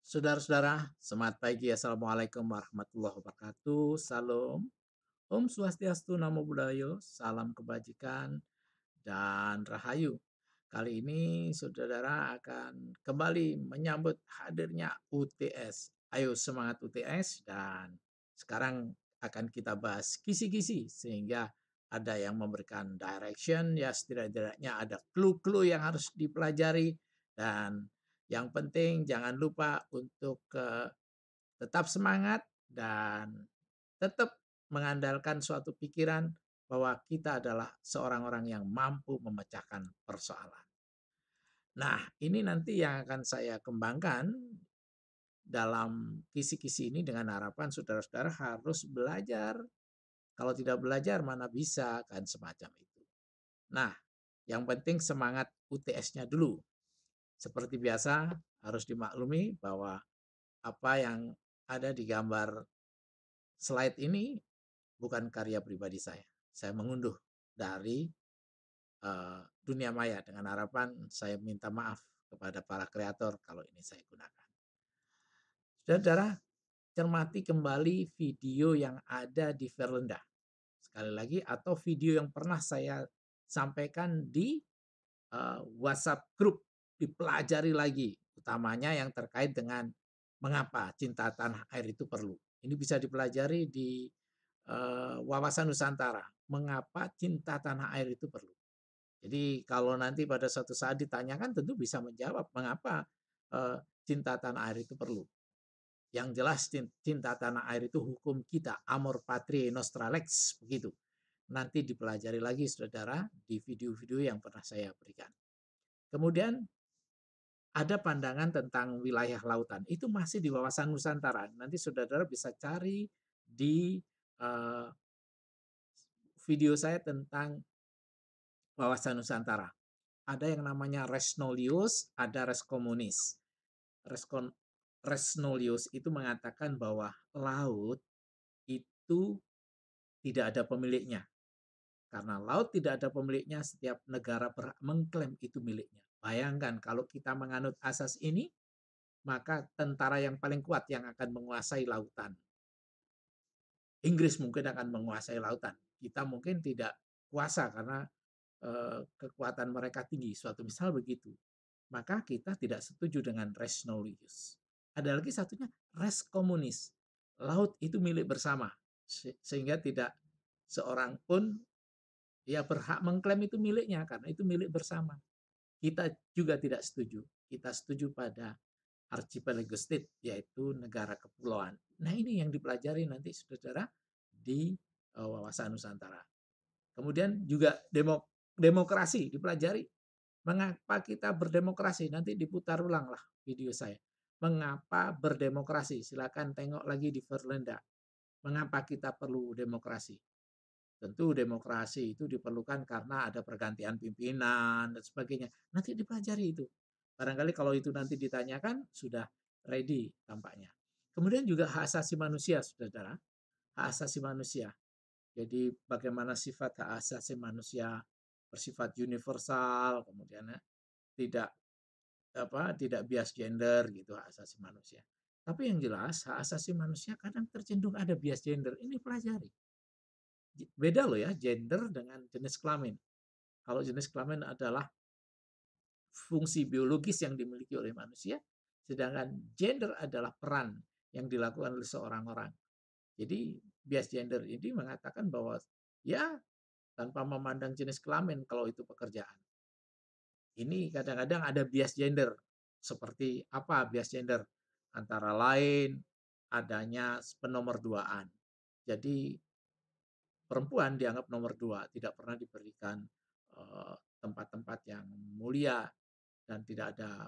Saudara-saudara, semangat pagi. Assalamualaikum warahmatullahi wabarakatuh. Salam. Om Swastiastu, Namo Buddhaya, salam kebajikan dan rahayu. Kali ini saudara akan kembali menyambut hadirnya UTS. Ayo semangat UTS, dan sekarang akan kita bahas kisi-kisi sehingga ada yang memberikan direction, ya setidaknya ada clue-clue yang harus dipelajari, dan yang penting jangan lupa untuk tetap semangat dan tetap mengandalkan suatu pikiran bahwa kita adalah seorang orang yang mampu memecahkan persoalan. Nah, ini nanti yang akan saya kembangkan dalam kisi-kisi ini dengan harapan saudara-saudara harus belajar. Kalau tidak belajar mana bisa, kan semacam itu. Nah, yang penting semangat UTS-nya dulu. Seperti biasa harus dimaklumi bahwa apa yang ada di gambar slide ini bukan karya pribadi saya. Saya mengunduh dari dunia maya dengan harapan saya minta maaf kepada para kreator kalau ini saya gunakan. Saudara, cermati kembali video yang ada di Verlenda. Sekali lagi, atau video yang pernah saya sampaikan di WhatsApp grup, dipelajari lagi, utamanya yang terkait dengan mengapa cinta tanah air itu perlu. Ini bisa dipelajari di Wawasan Nusantara, mengapa cinta tanah air itu perlu. Jadi kalau nanti pada suatu saat ditanyakan tentu bisa menjawab mengapa cinta tanah air itu perlu. Yang jelas cinta tanah air itu hukum kita, amor patriae nostra lex, begitu. Nanti dipelajari lagi saudara di video-video yang pernah saya berikan. Kemudian ada pandangan tentang wilayah lautan. Itu masih di Wawasan Nusantara. Nanti saudara bisa cari di eh, video saya tentang Wawasan Nusantara. Ada yang namanya res nullius, ada res communis. Res nullius itu mengatakan bahwa laut itu tidak ada pemiliknya. Karena laut tidak ada pemiliknya, setiap negara berhak mengklaim itu miliknya. Bayangkan kalau kita menganut asas ini, maka tentara yang paling kuat yang akan menguasai lautan. Inggris mungkin akan menguasai lautan. Kita mungkin tidak kuasa karena kekuatan mereka tinggi. Suatu misal begitu. Maka kita tidak setuju dengan res nullius. Ada lagi satunya res communis. Laut itu milik bersama. Sehingga tidak seorang pun ya berhak mengklaim itu miliknya karena itu milik bersama. Kita juga tidak setuju. Kita setuju pada archipelago state, yaitu negara kepulauan. Nah, ini yang dipelajari nanti saudara di Wawasan Nusantara. Kemudian juga demokrasi dipelajari. Mengapa kita berdemokrasi? Nanti diputar ulang lah video saya. Mengapa berdemokrasi? Silakan tengok lagi di Verlenda. Mengapa kita perlu demokrasi? Tentu demokrasi itu diperlukan karena ada pergantian pimpinan dan sebagainya. Nanti dipelajari itu. Barangkali kalau itu nanti ditanyakan sudah ready tampaknya. Kemudian juga hak asasi manusia, saudara. Hak asasi manusia. Jadi bagaimana sifat hak asasi manusia bersifat universal, kemudian tidak tidak bias gender gitu hak asasi manusia. Tapi yang jelas hak asasi manusia kadang tercenderung ada bias gender. Ini pelajari. Beda loh ya gender dengan jenis kelamin. Kalau jenis kelamin adalah fungsi biologis yang dimiliki oleh manusia, sedangkan gender adalah peran yang dilakukan oleh seorang orang. Jadi bias gender ini mengatakan bahwa ya tanpa memandang jenis kelamin kalau itu pekerjaan. Ini kadang-kadang ada bias gender. Seperti apa bias gender? Antara lain adanya penomorduaan. Jadi perempuan dianggap nomor dua, tidak pernah diberikan tempat-tempat yang mulia, dan tidak ada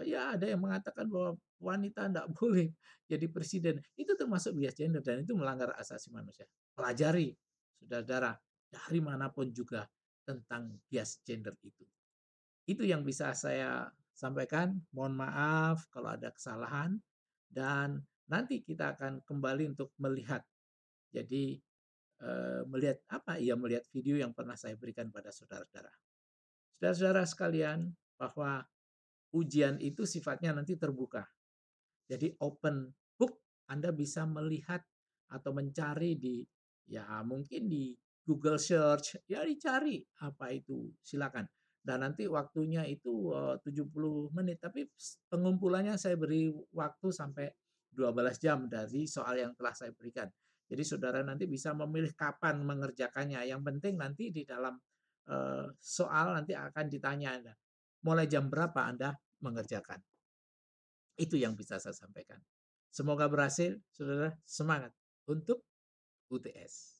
ya ada yang mengatakan bahwa wanita tidak boleh jadi presiden. Itu termasuk bias gender dan itu melanggar asasi manusia. Pelajari, saudara-saudara, dari manapun juga tentang bias gender itu. Itu yang bisa saya sampaikan. Mohon maaf kalau ada kesalahan, dan nanti kita akan kembali untuk melihat. Jadi melihat apa? Ya melihat video yang pernah saya berikan pada saudara-saudara. Saudara-saudara sekalian, bahwa ujian itu sifatnya nanti terbuka. Jadi open book, Anda bisa melihat atau mencari di, ya mungkin di Google Search, ya dicari apa itu, silakan. Dan nanti waktunya itu, 70 menit, tapi pengumpulannya saya beri waktu sampai 12 jam dari soal yang telah saya berikan. Jadi saudara nanti bisa memilih kapan mengerjakannya, yang penting nanti di dalam, soal nanti akan ditanya Anda, mulai jam berapa Anda mengerjakan. Itu yang bisa saya sampaikan. Semoga berhasil, saudara. Semangat untuk UTS.